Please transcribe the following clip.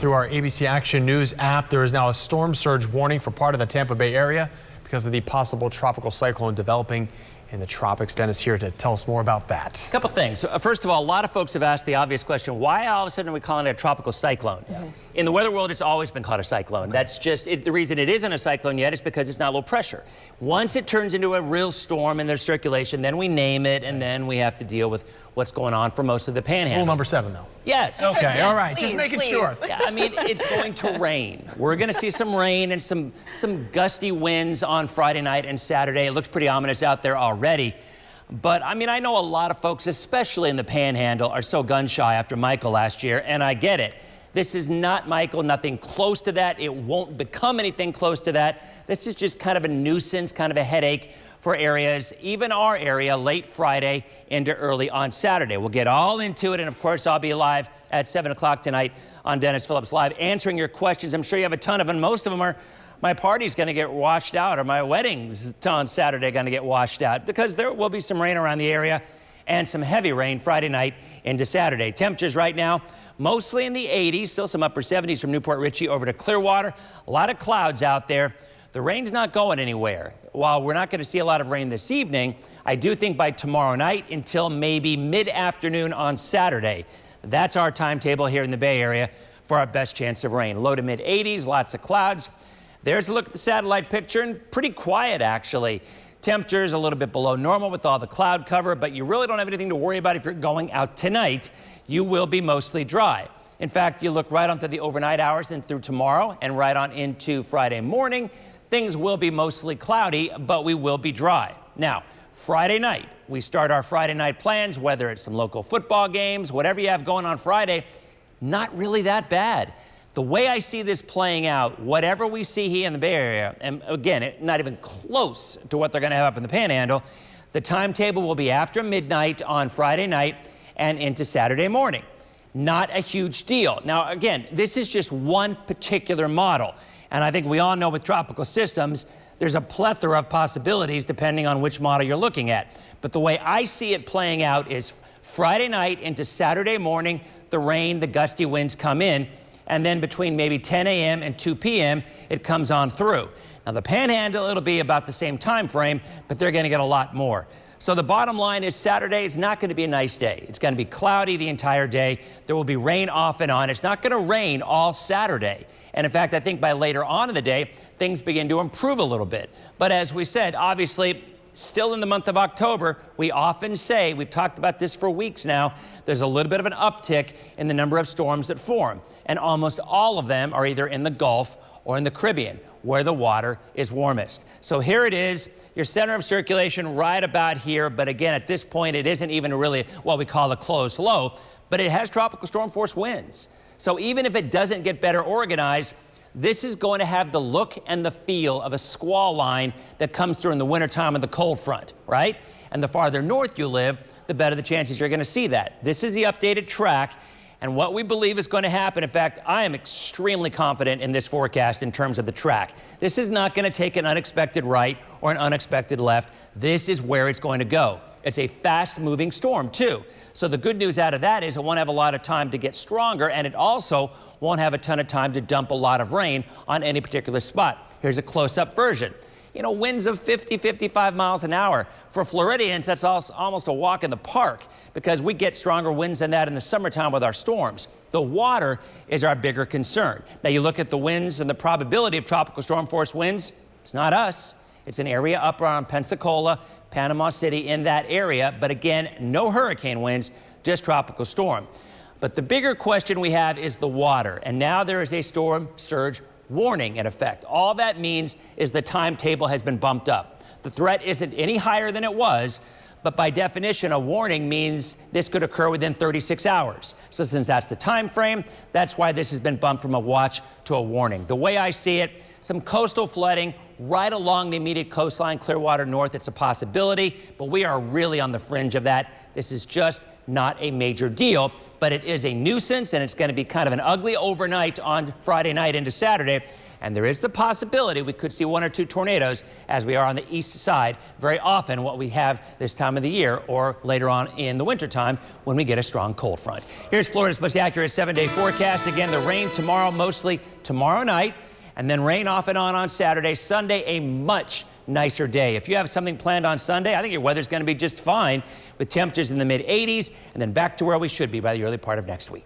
through our ABC Action News app. There is now a storm surge warning for part of the Tampa Bay area because of the possible tropical cyclone developing in the tropics. Dennis here to tell us more about that. A couple things. First of all, a lot of folks have asked the obvious question, why all of a sudden are we calling it a tropical cyclone? In the weather world, it's always been called a cyclone. That's just the reason it isn't a cyclone yet is because it's not low pressure. Once it turns into a real storm and there's circulation, then we name it, and then we have to deal with what's going on for most of the panhandle. Rule number 7, though. Yes. Okay, yes. all right, just making sure. Yeah, I mean, it's going to rain. We're going to see some rain and some gusty winds on Friday night and Saturday. It looks pretty ominous out there already. But, I mean, I know a lot of folks, especially in the Panhandle, are so gun-shy after Michael last year, and I get it. This is not Michael, nothing close to that. It won't become anything close to that. This is just kind of a nuisance, kind of a headache for areas, even our area, late Friday into early on Saturday. We'll get all into it, and of course, I'll be live at 7 o'clock tonight on Dennis Phillips Live, answering your questions. I'm sure you have a ton of them. Most of them are, my party's going to get washed out, or my wedding's on Saturday going to get washed out, because there will be some rain around the area and some heavy rain Friday night into Saturday. Temperatures right now, mostly in the 80s, still some upper 70s from Newport Richey over to Clearwater. A lot of clouds out there. The rain's not going anywhere. While we're not going to see a lot of rain this evening, I do think by tomorrow night until maybe mid-afternoon on Saturday, that's our timetable here in the Bay Area for our best chance of rain. Low to mid-80s, lots of clouds. There's a look at the satellite picture, and pretty quiet, actually. Temperatures a little bit below normal with all the cloud cover, but you really don't have anything to worry about if you're going out tonight. You will be mostly dry. In fact, you look right on through the overnight hours and through tomorrow and right on into Friday morning. Things will be mostly cloudy, but we will be dry. Now, Friday night, we start our Friday night plans, whether it's some local football games, whatever you have going on Friday, not really that bad. The way I see this playing out, whatever we see here in the Bay Area, and again, not even close to what they're going to have up in the Panhandle, the timetable will be after midnight on Friday night and into Saturday morning. Not a huge deal. Now, again, this is just one particular model. And I think we all know with tropical systems, there's a plethora of possibilities depending on which model you're looking at. But the way I see it playing out is Friday night into Saturday morning, the rain, the gusty winds come in. And then between maybe 10 a.m. and 2 p.m., it comes on through. Now, the Panhandle, it'll be about the same time frame, but they're going to get a lot more. So the bottom line is Saturday is not going to be a nice day. It's going to be cloudy the entire day. There will be rain off and on. It's not going to rain all Saturday. And in fact, I think by later on in the day, things begin to improve a little bit. But as we said, obviously, still in the month of October, we often say, we've talked about this for weeks now, there's a little bit of an uptick in the number of storms that form. And almost all of them are either in the Gulf or in the Caribbean, where the water is warmest. So here it is, your center of circulation right about here. But again, at this point, it isn't even really what we call a closed low, but it has tropical storm force winds. So even if it doesn't get better organized, this is going to have the look and the feel of a squall line that comes through in the wintertime of the cold front, right? And the farther north you live, the better the chances you're going to see that. This is the updated track. And what we believe is going to happen, in fact, I am extremely confident in this forecast in terms of the track. This is not going to take an unexpected right or an unexpected left. This is where it's going to go. It's a fast-moving storm, too. So the good news out of that is it won't have a lot of time to get stronger, and it also won't have a ton of time to dump a lot of rain on any particular spot. Here's a close-up version. You know, winds of 50, 55 miles an hour. For Floridians, that's almost a walk in the park because we get stronger winds than that in the summertime with our storms. The water is our bigger concern. Now, you look at the winds and the probability of tropical storm force winds, it's not us. It's an area up around Pensacola, Panama City, in that area. But again, no hurricane winds, just tropical storm. But the bigger question we have is the water. And now there is a storm surge warning in effect. All that means is the timetable has been bumped up. The threat isn't any higher than it was, but by definition, a warning means this could occur within 36 hours. So since that's the time frame, that's why this has been bumped from a watch to a warning. The way I see it, some coastal flooding right along the immediate coastline, Clearwater North. It's a possibility, but we are really on the fringe of that. This is just not a major deal, but it is a nuisance, and it's going to be kind of an ugly overnight on Friday night into Saturday. And there is the possibility we could see 1 or 2 tornadoes as we are on the east side, very often what we have this time of the year or later on in the wintertime when we get a strong cold front. Here's Florida's most accurate 7-day forecast. Again, the rain tomorrow, mostly tomorrow night, and then rain off and on Saturday. Sunday, a much nicer day. If you have something planned on Sunday, I think your weather's going to be just fine with temperatures in the mid-80s and then back to where we should be by the early part of next week.